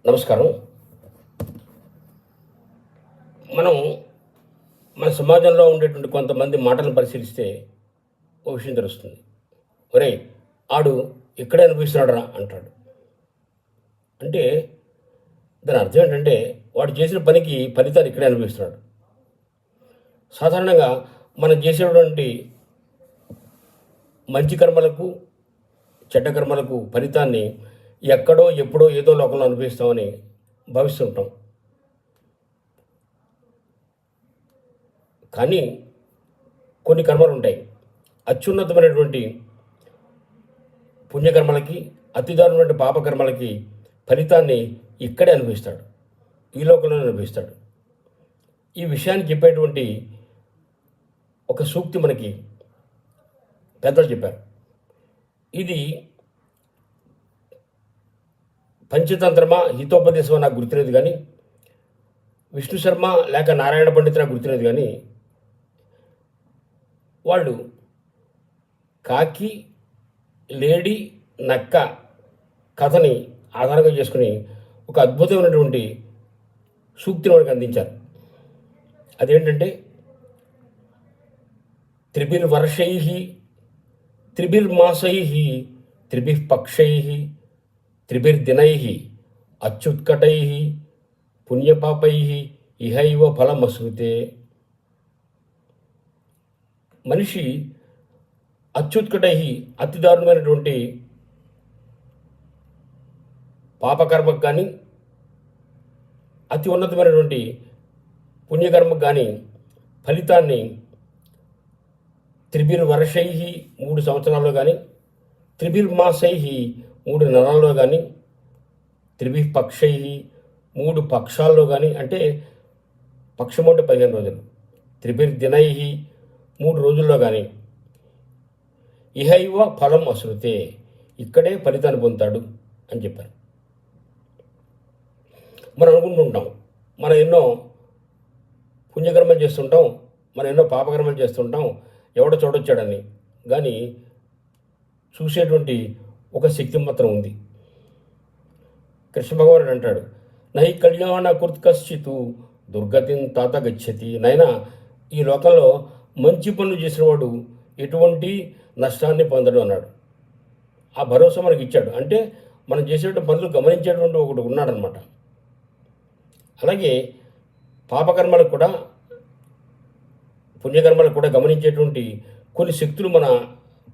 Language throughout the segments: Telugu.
నమస్కారం. మనం మన సమాజంలో ఉండేటువంటి కొంతమంది మాటలను పరిశీలిస్తే ఓ విషయం తెలుస్తుంది. ఒరేయ్, ఆడు ఇక్కడే అనిపిస్తున్నాడురా అంటాడు. అంటే దాని అర్థం ఏంటంటే వాడు చేసిన పనికి ఫలితాన్ని ఇక్కడే అనిపిస్తున్నాడు. సాధారణంగా మనం చేసేటువంటి మంచి కర్మలకు చెడ్డ కర్మలకు ఫలితాన్ని ఎక్కడో ఎప్పుడో ఏదో లోకంలో అనుభవిస్తామని భావిస్తుంటాం. కానీ కొన్ని కర్మలు ఉంటాయి. అత్యున్నతమైనటువంటి పుణ్యకర్మలకి, అతిదారుణమైన పాపకర్మలకి ఫలితాన్ని ఇక్కడే అనుభవిస్తాడు, ఈ లోకంలోనే అనుభవిస్తాడు. ఈ విషయాన్ని చెప్పేటువంటి ఒక సూక్తి మనకి పెద్దలు చెప్పారు. ఇది పంచతంత్రమా హితోపదేశమా నాకు గుర్తులేదు, కానీ విష్ణు శర్మ లేక నారాయణ పండిత్ నాకు గుర్తులేదు, కానీ వాళ్ళు కాకి లేడీ నక్క కథని ఆధారంగా చేసుకుని ఒక అద్భుతమైనటువంటి సూక్తిని మనకు అందించారు. అదేంటంటే, త్రిభిర్వర్షై త్రిభిర్మాసై త్రిభిఃపక్షై త్రిభిర్దినై అచ్యుత్కటై పుణ్యపాపై ఇహైవ ఫలమశ్నుతే. మనిషి అచ్యుత్కటై అతి దారుణమైనటువంటి పాపకర్మకు కానీ అతి ఉన్నతమైనటువంటి పుణ్యకర్మకు కానీ ఫలితాన్ని త్రిభిర్వర్షై 3 సంవత్సరాల్లో కానీ, త్రిభిర్మాసై 3 నెలల్లో కానీ, త్రిభిఃపక్షై 3 పక్షాల్లో కానీ, అంటే పక్షం అంటే 15 రోజులు, త్రిభిర్దినై 3 రోజుల్లో కానీ, ఇహైవ ఫలం అశ్నుతే, ఇక్కడే ఫలితాన్ని పొందుతాడు అని చెప్పారు. మనం అనుకుంటుంటాం, మనం ఎన్నో పుణ్యకర్మలు చేస్తుంటాం, మనం ఎన్నో పాపకర్మలు చేస్తుంటాం, ఎవడో చూడొచ్చాడని. కానీ చూసేటువంటి ఒక శక్తి మాత్రం ఉంది. కృష్ణ భగవానుడు అంటాడు, నహి కళ్యాణ కుర్త్కశ్చిత్ దుర్గతిని తాత గచ్చతి. నైనా ఈ లోకంలో మంచి పనులు చేసినవాడు ఎటువంటి నష్టాన్ని పొందడు అన్నాడు. ఆ భరోసా మనకి ఇచ్చాడు. అంటే మనం చేసేటువంటి పనులు గమనించేటువంటి ఒకడు ఉన్నాడనమాట. అలాగే పాపకర్మలకు కూడా పుణ్యకర్మలకు కూడా గమనించేటువంటి కొన్ని శక్తులు మన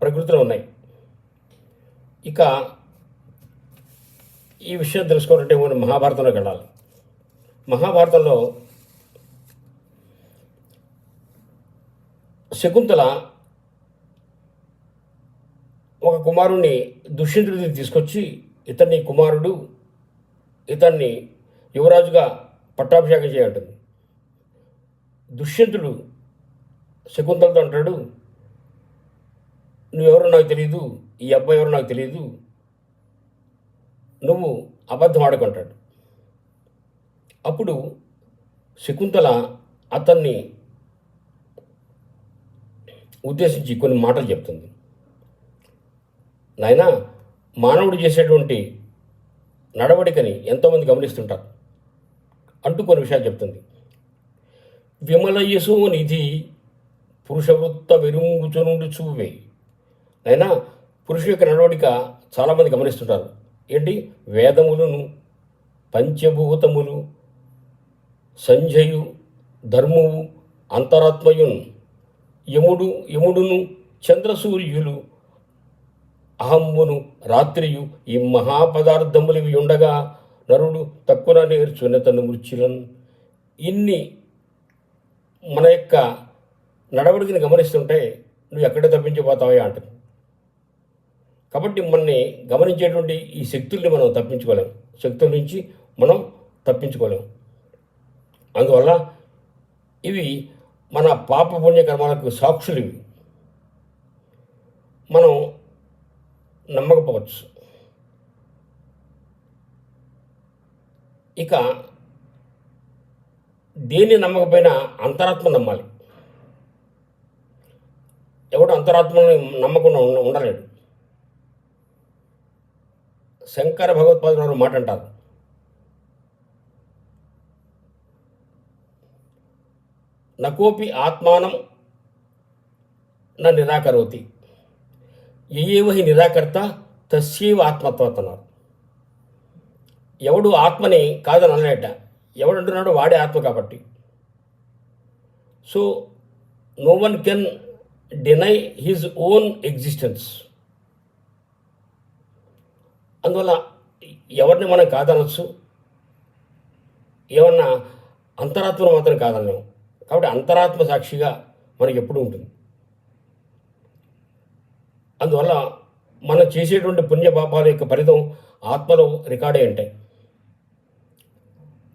ప్రకృతిలో ఉన్నాయి. ఇక ఈ విషయం తెలుసుకోవాలంటే మనం మహాభారతంలోకి వెళ్ళాలి. మహాభారతంలో శకుంతల ఒక కుమారుణ్ణి దుష్యంతుడి తీసుకొచ్చి, ఇతన్ని కుమారుడు, ఇతన్ని యువరాజుగా పట్టాభిషేకం చేయంటుంది. దుష్యంతుడు శకుంతలతో అంటాడు, నువ్వెవరో నాకు తెలియదు, ఈ అబ్బాయి ఎవరో నాకు తెలియదు, నువ్వు అబద్ధం ఆడుకుంటాడు. అప్పుడు శకుంతల అతన్ని ఉద్దేశించి కొన్ని మాటలు చెప్తుంది. నాయనా, మానవుడు చేసేటువంటి నడవడికని ఎంతోమంది గమనిస్తుంటారు అంటూ కొన్ని విషయాలు చెప్తుంది. విమలయసో నిధి పురుషవృత్త విరుంగుచునుండి చూవే. అయినా పురుషుల యొక్క నడవడిక చాలామంది గమనిస్తుంటారు. ఏంటి? వేదములను, పంచభూతములు, సంజయు, ధర్మువు, అంతరాత్మయును, యముడును, చంద్రసూర్యులు, అహమ్మును, రాత్రియు, ఈ మహాపదార్థములు ఉండగా నరుడు తక్కువ నేర్చున్న తను మృత్యులను. ఇన్ని మన యొక్క నడవడికని గమనిస్తుంటే నువ్వు ఎక్కడే తప్పించిపోతావా అంటుంది. కాబట్టి మనని గమనించేటువంటి ఈ శక్తుల్ని మనం తప్పించుకోలేం, శక్తుల నుంచి మనం తప్పించుకోలేం. అందువల్ల ఇవి మన పాప పుణ్యకర్మాలకు సాక్షులు. ఇవి మనం నమ్మకపోవచ్చు. ఇక దేన్ని నమ్మకపోయినా అంతరాత్మ నమ్మాలి. ఎవడు అంతరాత్మని నమ్మకుండా ఉండలేడు. శంకర భగవత్పాదులు మాట అంటారు, నకోపి ఆత్మానం నా నిరాకరోతి ఏవహి నిరాకర్త తస్యైవ ఆత్మత్వాత్ అన్నారు. ఎవడు ఆత్మని కాదని అనలేట, ఎవడంటున్నాడో వాడే ఆత్మ కాబట్టి. So no one can deny his own existence. అందువల్ల ఎవరిని మనం కాదనొచ్చు, ఏమన్నా అంతరాత్మను మాత్రం కాదనలేము. కాబట్టి అంతరాత్మ సాక్షిగా మనకి ఎప్పుడూ ఉంటుంది. అందువల్ల మనం చేసేటువంటి పుణ్యపాపాల యొక్క ఫలితం ఆత్మలో రికార్డే ఉంటాయి.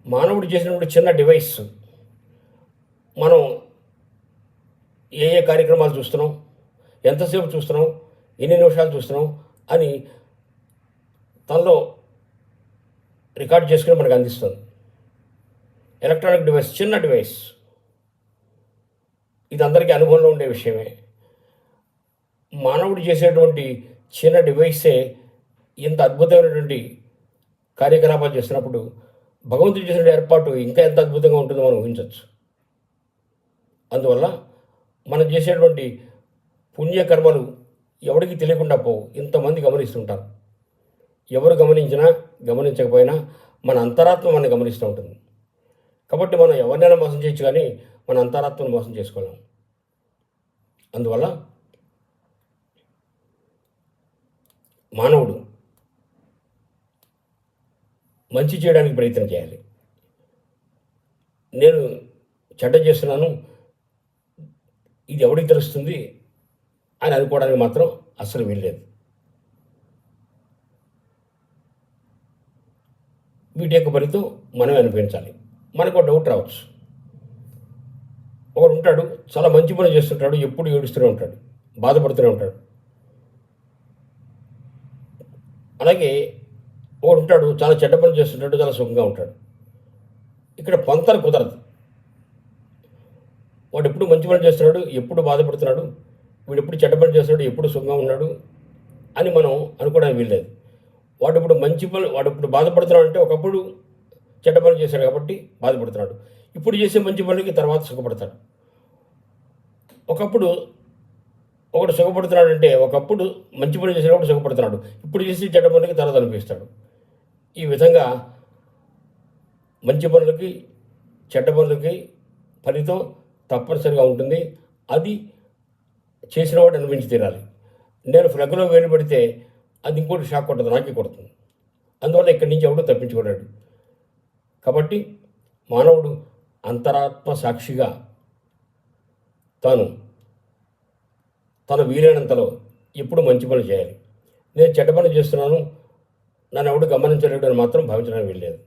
మానవుడు చేసినటువంటి చిన్న డివైస్ మనం ఏ ఏ కార్యక్రమాలు చూస్తున్నాం, ఎంతసేపు చూస్తున్నాం, ఎన్ని నిమిషాలు చూస్తున్నాం అని తనలో రికార్డ్ చేసుకుని మనకు అందిస్తుంది. ఎలక్ట్రానిక్ డివైస్, చిన్న డివైస్, ఇది అందరికీ అనుభవంలో ఉండే విషయమే. మానవుడు చేసేటువంటి చిన్న డివైసే ఇంత అద్భుతమైనటువంటి కార్యకలాపాలు చేస్తున్నప్పుడు భగవంతుడు చేసిన ఏర్పాటు ఇంకా ఎంత అద్భుతంగా ఉంటుందో మనం ఊహించవచ్చు. అందువల్ల మనం చేసేటువంటి పుణ్యకర్మలు ఎవరికి తెలియకుండా పోవు, ఇంతమంది గమనిస్తుంటారు. ఎవరు గమనించినా గమనించకపోయినా మన అంతరాత్మ మనం గమనిస్తూ ఉంటుంది. కాబట్టి మనం ఎవరినైనా మోసం చేయొచ్చు, కానీ మన అంతరాత్మను మోసం చేసుకోలేము. అందువల్ల మానవుడు మంచి చేయడానికి ప్రయత్నం చేయాలి. నేను చెడ్డ చేస్తున్నాను, ఇది ఎవరికి తెలుస్తుంది అని అనుకోవడానికి మాత్రం అస్సలు వీల్లేదు. వీటి యొక్క ఫలితం మనమే అనిపించాలి. మనకు డౌట్ రావచ్చు. ఒకడు ఉంటాడు, చాలా మంచి పని చేస్తుంటాడు, ఎప్పుడు ఏడుస్తూనే ఉంటాడు, బాధపడుతూనే ఉంటాడు. అలాగే ఒకడు ఉంటాడు, చాలా చెడ్డ పని చేస్తుంటాడు, చాలా సుఖంగా ఉంటాడు. ఇక్కడ పొంతన కుదరదు. వాడు ఎప్పుడు మంచి పని చేస్తున్నాడు, ఎప్పుడు బాధపడుతున్నాడు, వీడు ఎప్పుడు చెడ్డ పని చేస్తున్నాడు, ఎప్పుడు సుఖంగా ఉన్నాడు అని మనం అనుకోవడానికి వీల్లేదు. వాడు ఇప్పుడు బాధపడుతున్నాడు అంటే ఒకప్పుడు చెడ్డ పని చేశాడు కాబట్టి బాధపడుతున్నాడు. ఇప్పుడు చేసే మంచి పనులకి తర్వాత సుఖపడతాడు. ఒకప్పుడు ఒకడు సుఖపడుతున్నాడంటే ఒకప్పుడు మంచి పని చేసేటప్పుడు సుఖపడుతున్నాడు, ఇప్పుడు చేసి చెడ్డ పనులకి తర్వాత అనిపిస్తాడు. ఈ విధంగా మంచి పనులకి చెడ్డ పనులకి ఫలితం తప్పనిసరిగా ఉంటుంది. అది చేసిన వాడు అనిపించి తీరాలి. నేను ఫ్లగ్లో వేలు పెడితే అది ఇంకోటి షాక్ కొట్టదు, నాకే కొడుతుంది. అందువల్ల ఇక్కడి నుంచి ఎవడూ తప్పించుకోలేడు. కాబట్టి మానవుడు అంతరాత్మ సాక్షిగా తన వీలైనంతలో ఎప్పుడు మంచి పనులు చేయాలి. నేను చెడ్డ పనులు చేస్తున్నాను, నన్ను ఎవడు గమనించలేడు అని మాత్రం భావించడానికి వీల్లేదు.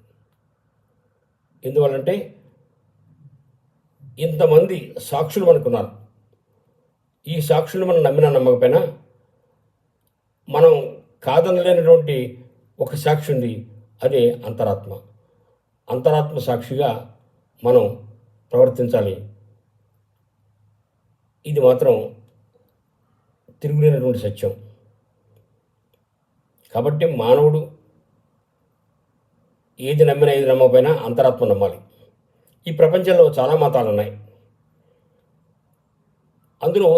ఎందువల్లంటే ఇంతమంది సాక్షులు మనకున్నారు. ఈ సాక్షులు మనం నమ్మినా నమ్మకపోయినా మనం కాదనలేనటువంటి ఒక సాక్షి ఉంది, అదే అంతరాత్మ. అంతరాత్మ సాక్షిగా మనం ప్రవర్తించాలి. ఇది మాత్రం తిరుగులేనటువంటి సత్యం. కాబట్టి మానవుడు ఏది నమ్మినా ఏది నమ్మకపోయినా అంతరాత్మ నమ్మాలి. ఈ ప్రపంచంలో చాలా మతాలు ఉన్నాయి. అందులో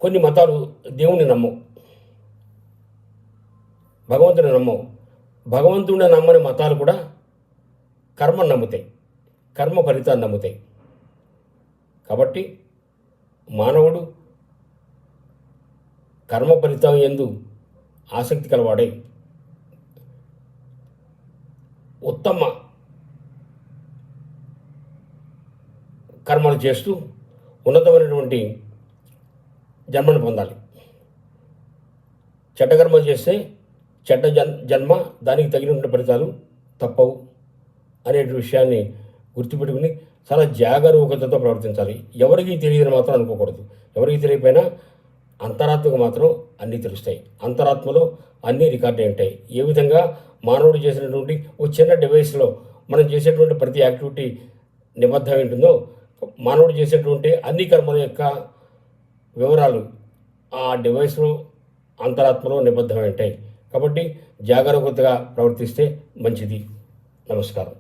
కొన్ని మతాలు దేవుణ్ణి నమ్మవు, భగవంతుని నమ్మవు. భగవంతుడిని నమ్మని మతాలు కూడా కర్మను నమ్ముతాయి, కర్మ ఫలితాన్ని నమ్ముతాయి. కాబట్టి మానవుడు కర్మ ఫలితం యందు ఆసక్తి కలవాడై ఉత్తమ కర్మలు చేస్తూ ఉన్నతమైనటువంటి జన్మను పొందాలి. చెడ్డ కర్మలు చేస్తే చెడ్డ జన్మ, దానికి తగినటువంటి ఫలితాలు తప్పవు అనే విషయాన్ని గుర్తుపెట్టుకుని చాలా జాగరూకతతో ప్రవర్తించాలి. ఎవరికి తెలియదని మాత్రం అనుకోకూడదు. ఎవరికి తెలియకపోయినా అంతరాత్మకు మాత్రం అన్నీ తెలుస్తాయి. అంతరాత్మలో అన్నీ రికార్డ్ అయి ఉంటాయి. ఏ విధంగా మానవుడు చేసినటువంటి ఒక చిన్న డివైస్లో మనం చేసేటువంటి ప్రతి యాక్టివిటీ నిబద్ధమై ఉంటుందో, మానవుడు చేసేటువంటి అన్ని కర్మల యొక్క వివరాలు ఆ డివైస్లో అంతరాత్మలో నిబద్ధమై ఉంటాయి. కాబట్టి జాగరూకతగా ప్రవర్తిస్తే మంచిది. నమస్కారం.